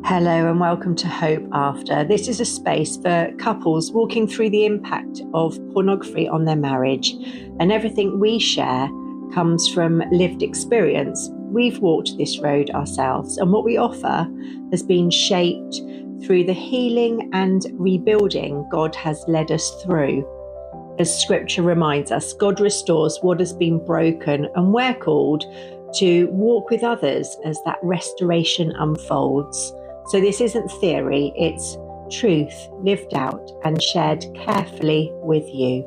Hello and welcome to Hope After. This is a space for couples walking through the impact of pornography on their marriage, and everything we share comes from lived experience. We've walked this road ourselves, and what we offer has been shaped through the healing and rebuilding God has led us through. As scripture reminds us, God restores what has been broken, and we're called to walk with others as that restoration unfolds. So this isn't theory, it's truth lived out and shared carefully with you.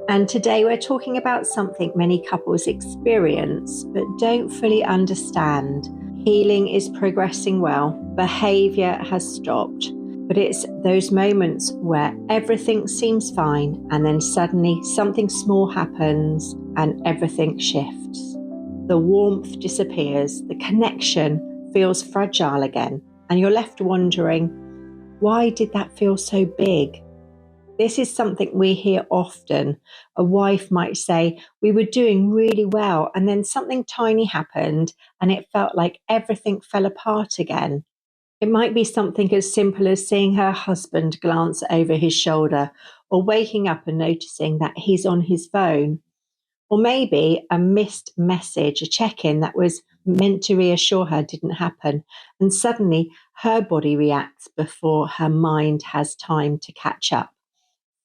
And today we're talking about something many couples experience but don't fully understand. Healing is progressing well, behaviour has stopped, but it's those moments where everything seems fine and then suddenly something small happens and everything shifts. The warmth disappears, the connection feels fragile again, and you're left wondering, why did that feel so big? This is something we hear often. A wife might say, we were doing really well, and then something tiny happened, and it felt like everything fell apart again. It might be something as simple as seeing her husband glance over his shoulder, or waking up and noticing that he's on his phone. Or maybe a missed message, a check-in that was meant to reassure her didn't happen. And suddenly her body reacts before her mind has time to catch up.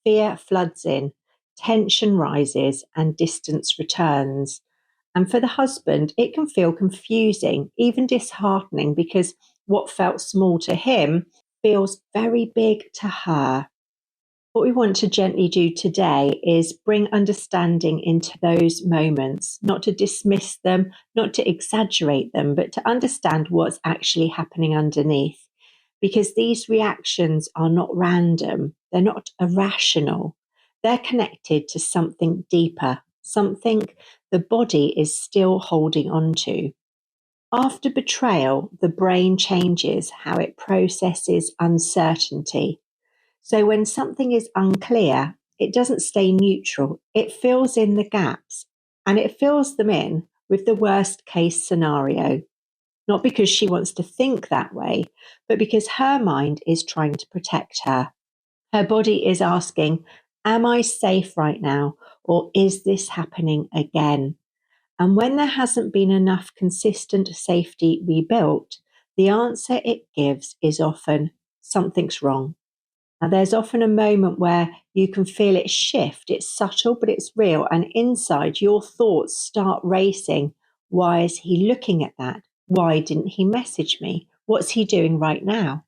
Fear floods in, tension rises, and distance returns. And for the husband, it can feel confusing, even disheartening, because what felt small to him feels very big to her. What we want to gently do today is bring understanding into those moments, not to dismiss them, not to exaggerate them, but to understand what's actually happening underneath. Because these reactions are not random, they're not irrational, they're connected to something deeper, something the body is still holding on to. After betrayal, the brain changes how it processes uncertainty. So when something is unclear, it doesn't stay neutral. It fills in the gaps, and it fills them in with the worst case scenario. Not because she wants to think that way, but because her mind is trying to protect her. Her body is asking, am I safe right now? Or is this happening again? And when there hasn't been enough consistent safety rebuilt, the answer it gives is often, something's wrong. Now, there's often a moment where you can feel it shift. It's subtle, but it's real. And inside, your thoughts start racing. Why is he looking at that? Why didn't he message me? What's he doing right now?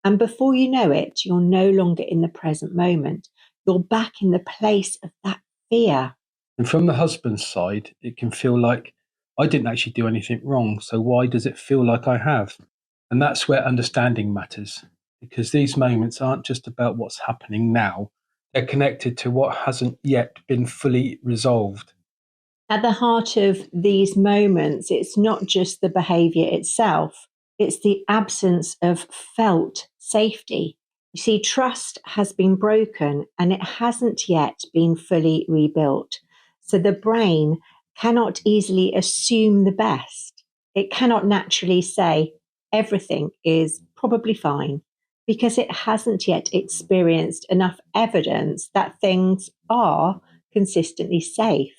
And before you know it, you're no longer in the present moment. You're back in the place of that fear. And from the husband's side, it can feel like, I didn't actually do anything wrong, so why does it feel like I have? And that's where understanding matters, because these moments aren't just about what's happening now, they're connected to what hasn't yet been fully resolved. At the heart of these moments, it's not just the behaviour itself, it's the absence of felt safety. You see, trust has been broken and it hasn't yet been fully rebuilt. So the brain cannot easily assume the best. It cannot naturally say everything is probably fine because it hasn't yet experienced enough evidence that things are consistently safe.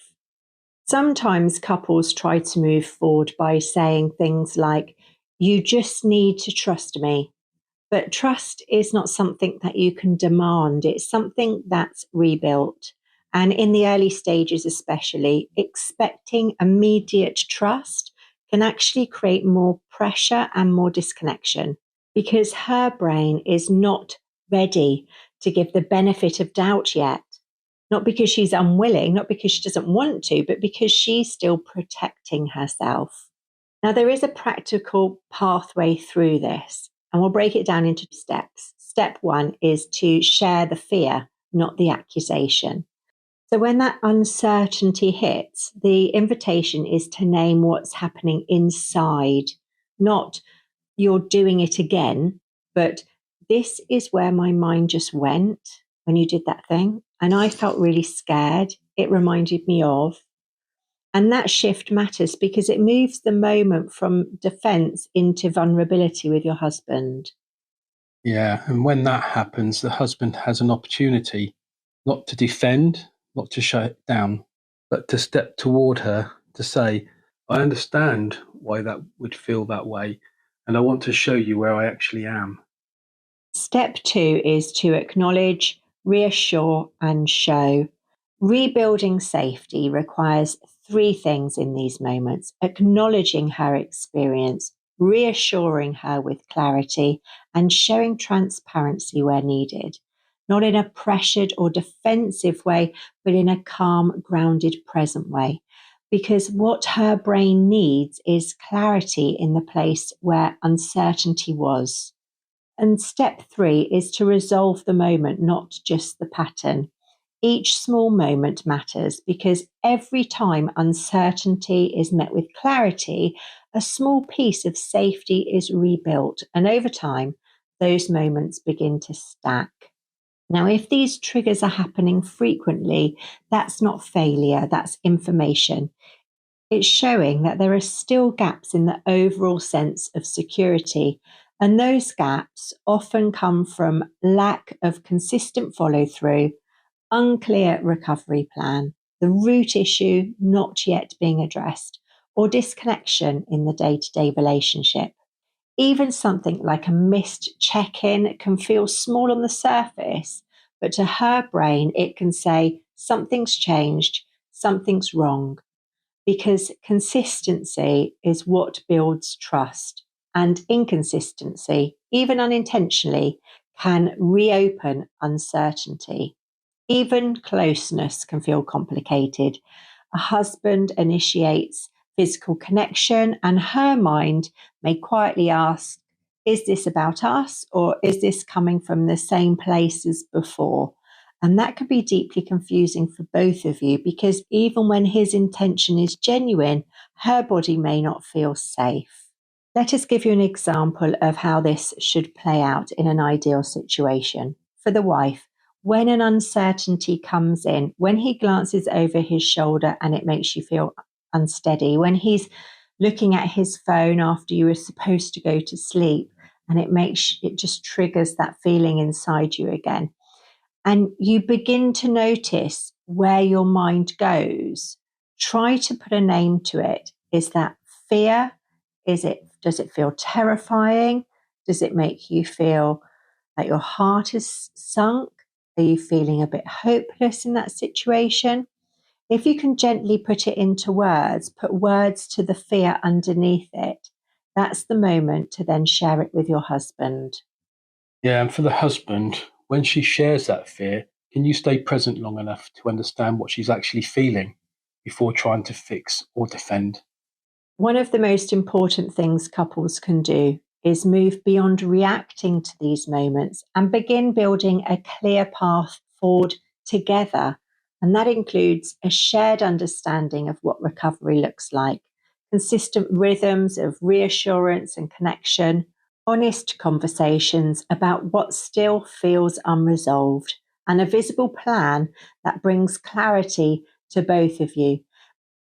Sometimes couples try to move forward by saying things like, you just need to trust me. But trust is not something that you can demand. It's something that's rebuilt. And in the early stages, especially, expecting immediate trust can actually create more pressure and more disconnection because her brain is not ready to give the benefit of doubt yet. Not because she's unwilling, not because she doesn't want to, but because she's still protecting herself. Now, there is a practical pathway through this, and we'll break it down into steps. Step one is to share the fear, not the accusation. So when that uncertainty hits, the invitation is to name what's happening inside, not you're doing it again, but this is where my mind just went when you did that thing. And I felt really scared. It reminded me of. And that shift matters because it moves the moment from defense into vulnerability with your husband. Yeah. And when that happens, the husband has an opportunity not to defend, not to shut it down, but to step toward her to say, I understand why that would feel that way. And I want to show you where I actually am. Step 2 is to acknowledge, reassure, and show. Rebuilding safety requires 3 things in these moments: acknowledging her experience, reassuring her with clarity, and showing transparency where needed. Not in a pressured or defensive way, but in a calm, grounded, present way. Because what her brain needs is clarity in the place where uncertainty was. And step 3 is to resolve the moment, not just the pattern. Each small moment matters because every time uncertainty is met with clarity, a small piece of safety is rebuilt. And over time, those moments begin to stack. Now, if these triggers are happening frequently, that's not failure, that's information. It's showing that there are still gaps in the overall sense of security. And those gaps often come from lack of consistent follow through, unclear recovery plan, the root issue not yet being addressed, or disconnection in the day to day relationship. Even something like a missed check in can feel small on the surface, but to her brain, it can say something's changed, something's wrong, because consistency is what builds trust, and inconsistency, even unintentionally, can reopen uncertainty. Even closeness can feel complicated. A husband initiates physical connection, and her mind may quietly ask, is this about us, or is this coming from the same place as before? And that could be deeply confusing for both of you because even when his intention is genuine, her body may not feel safe. Let us give you an example of how this should play out in an ideal situation. For the wife, when an uncertainty comes in, when he glances over his shoulder and it makes you feel unsteady, when he's looking at his phone after you were supposed to go to sleep and it just triggers that feeling inside you again. And you begin to notice where your mind goes. Try to put a name to it. Is that fear? Does it feel terrifying? Does it make you feel like your heart is sunk? Are you feeling a bit hopeless in that situation? If you can gently put it into words, put words to the fear underneath it, that's the moment to then share it with your husband. Yeah. And for the husband, when she shares that fear, can you stay present long enough to understand what she's actually feeling before trying to fix or defend? One of the most important things couples can do is move beyond reacting to these moments and begin building a clear path forward together. And that includes a shared understanding of what recovery looks like, consistent rhythms of reassurance and connection, honest conversations about what still feels unresolved, and a visible plan that brings clarity to both of you,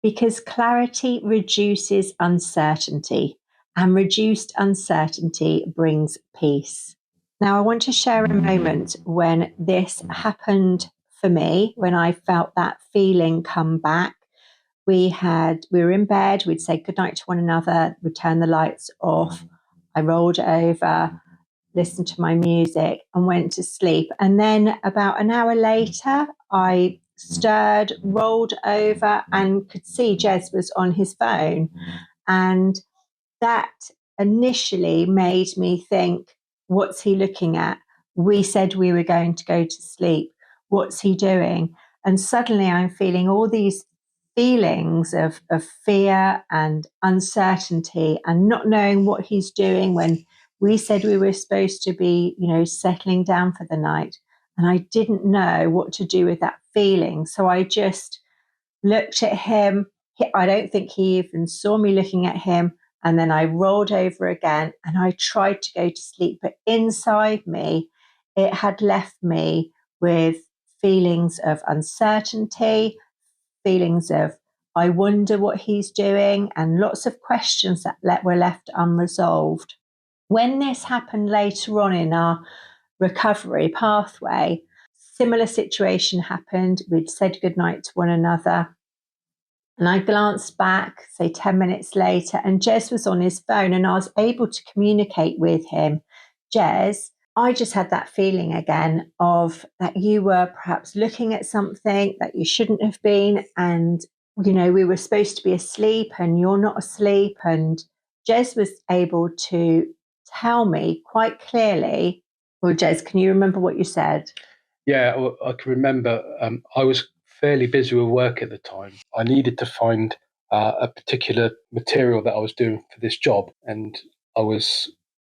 because clarity reduces uncertainty, and reduced uncertainty brings peace. Now, I want to share a moment when this happened for me, when I felt that feeling come back. We were in bed, we'd say goodnight to one another, we'd turn the lights off. I rolled over, listened to my music, and went to sleep. And then about an hour later, I stirred, rolled over, and could see Jez was on his phone. And that initially made me think, what's he looking at? We said we were going to go to sleep. What's he doing? And suddenly I'm feeling all these feelings of fear and uncertainty and not knowing what he's doing when we said we were supposed to be, settling down for the night. And I didn't know what to do with that feeling. So I just looked at him. I don't think he even saw me looking at him. And then I rolled over again and I tried to go to sleep. But inside me, it had left me with feelings of uncertainty, feelings of I wonder what he's doing, and lots of questions that were left unresolved. When this happened later on in our recovery pathway, similar situation happened. We'd said goodnight to one another. And I glanced back, say 10 minutes later, and Jez was on his phone, and I was able to communicate with him. Jez, I just had that feeling again of that you were perhaps looking at something that you shouldn't have been. And, we were supposed to be asleep and you're not asleep. And Jez was able to tell me quite clearly. Well, Jez, can you remember what you said? Yeah, I can remember. I was fairly busy with work at the time. I needed to find a particular material that I was doing for this job, and I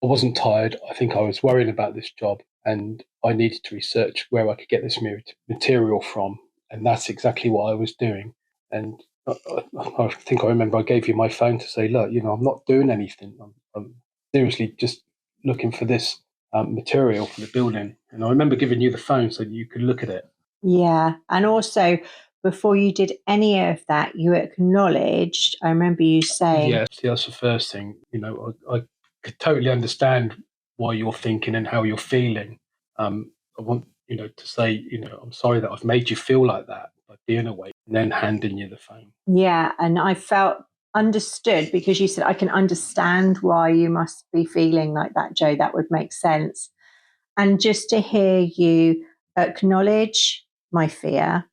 wasn't tired. I think I was worrying about this job, and I needed to research where I could get this material from, and that's exactly what I was doing. And I think I remember I gave you my phone to say, look, I'm not doing anything. I'm seriously just looking for this material for the building. And I remember giving you the phone so that you could look at it. Yeah. And also, before you did any of that, you acknowledged, I remember you saying. Yeah, see, that's the first thing. I could totally understand why you're thinking and how you're feeling. I want, to say, I'm sorry that I've made you feel like that by being away, and then handing you the phone. Yeah. And I felt understood because you said, I can understand why you must be feeling like that, Joe. That would make sense. And just to hear you acknowledge my fear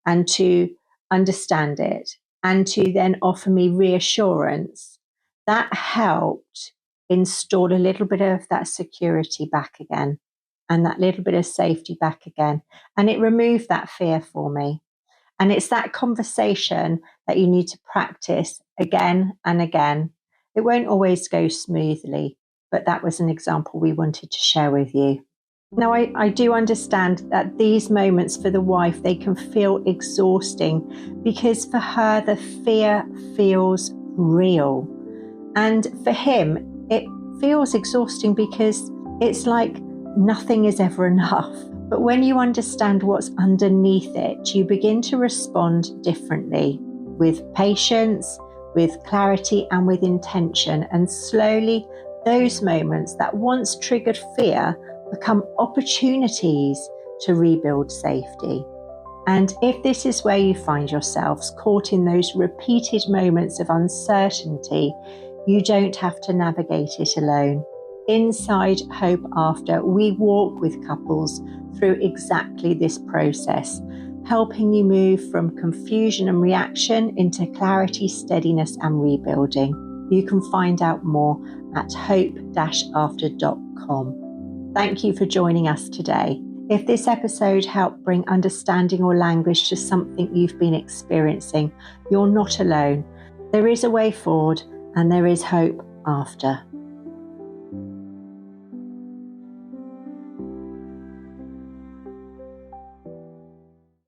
and to understand it and to then offer me reassurance, that helped install a little bit of that security back again and that little bit of safety back again. And it removed that fear for me. And it's that conversation that you need to practice again and again. It won't always go smoothly, but that was an example we wanted to share with you. Now, I do understand that these moments for the wife, they can feel exhausting because for her, the fear feels real. And for him, it feels exhausting because it's like nothing is ever enough. But when you understand what's underneath it, you begin to respond differently with patience, with clarity, and with intention. And slowly, those moments that once triggered fear become opportunities to rebuild safety. And if this is where you find yourselves caught in those repeated moments of uncertainty, you don't have to navigate it alone. Inside Hope After, we walk with couples through exactly this process, helping you move from confusion and reaction into clarity, steadiness, and rebuilding. You can find out more at hope-after.com. Thank you for joining us today. If this episode helped bring understanding or language to something you've been experiencing, you're not alone. There is a way forward and there is hope after.